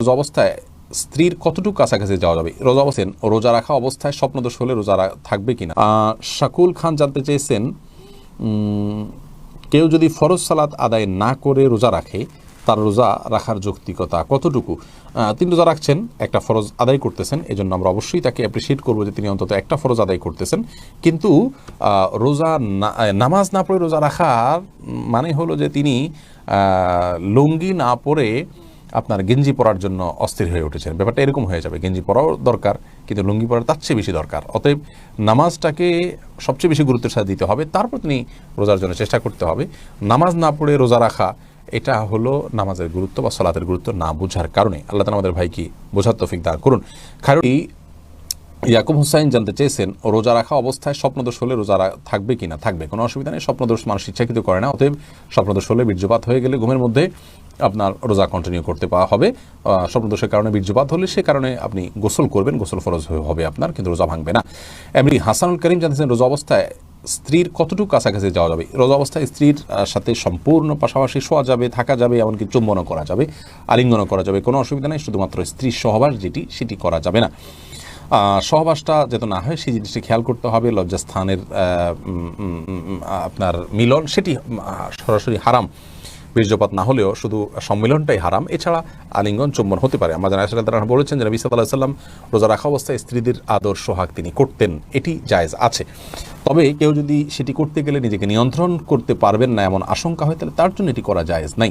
রোজা অবস্থায় স্ত্রীর কতটুকু কাছাকাছি যাওয়া যাবে? রোজা রাখা অবস্থায় স্বপ্নদোষ হলে রোজা থাকবে কিনা? শাকুল খান জানতে চেয়েছেন, কেউ যদি ফরজ সালাত আদায় না করে রোজা রাখে তার রোজা রাখার যৌক্তিকতা কতটুকু? তিনি রোজা রাখছেন, একটা ফরজ আদায় করতেছেন, এজন্য আমরা অবশ্যই তাকে অ্যাপ্রিসিয়েট করবো যে তিনি অন্তত একটা ফরজ আদায় করতেছেন। কিন্তু রোজা নামাজ না পড়ে রোজা রাখার মানে হলো যে তিনি লুঙ্গি না পরে আপনার গেঞ্জি পরার জন্য অস্থির হয়ে উঠেছেন। ব্যাপারটা এরকম হয়ে যাবে, গেঞ্জি পরাও দরকার কিন্তু লুঙ্গি পরার তার চেয়ে বেশি দরকার। অতএব নামাজটাকে সবচেয়ে বেশি গুরুত্বের সাথে দিতে হবে, তারপর তিনি রোজার জন্য চেষ্টা করতে হবে। নামাজ না পড়ে রোজা রাখা এটা হলো নামাজের গুরুত্ব বা সালাতের গুরুত্ব না বোঝার কারণে। আল্লাহ তাআলা আমাদের ভাইকে বোঝার তৌফিক দান করুন। খায়রুল ইয়াকুব হুসাইন জানতে চেয়েছেন, রোজা রাখা অবস্থায় স্বপ্নদোষ হলে রোজা থাকবে কিনা? থাকবে, কোনো অসুবিধা নেই। স্বপ্নদোষ মানুষ ইচ্ছাকৃত করে না, অতএব স্বপ্নদোষ হলে বীর্যপাত হয়ে গেলে ঘুমের মধ্যে আপনার রোজা কন্টিনিউ করতে পাওয়া হবে। স্বপ্নদোষের কারণে বীর্যপাত হলে সে কারণে আপনি গোসল করবেন, গোসল ফরজ হবে আপনার, কিন্তু রোজা ভাঙবে না। এমনি হাসানুল করিম জানতেছেন, রোজা অবস্থায় স্ত্রীর কতটুকু কাছাকাছি যাওয়া যাবে? রোজা অবস্থায় স্ত্রীর সাথে সম্পূর্ণ পাশাপাশি শোয়া যাবে, থাকা যাবে, এমনকি চুম্বনও করা যাবে, আলিঙ্গনও করা যাবে, কোনো অসুবিধা নেই। শুধুমাত্র স্ত্রীর সহবাস সেটি করা যাবে না। সহবাসটা যাতে না হয় সেই জিনিসটি খেয়াল করতে হবে। লজ্জাস্থানের আপনার মিলন সেটি সরাসরি হারাম, বীর্যপাত না হলেও শুধু সম্মিলনটাই হারাম। এছাড়া আলিঙ্গন চুম্বন হতে পারে। আমাদের আয়েশা রাদিয়াল্লাহু আনহা বলেছেন যে নবী সাল্লাল্লাহু আলাইহি ওয়াসাল্লাম রোজা রাখা অবস্থায় স্ত্রীদের আদর সোহাগ তিনি করতেন, এটি জায়েজ আছে। তবে কেউ যদি সেটি করতে গেলে নিজেকে নিয়ন্ত্রণ করতে পারবেন না এমন আশঙ্কা হয়, তাহলে তার জন্য এটি করা জায়েজ নাই।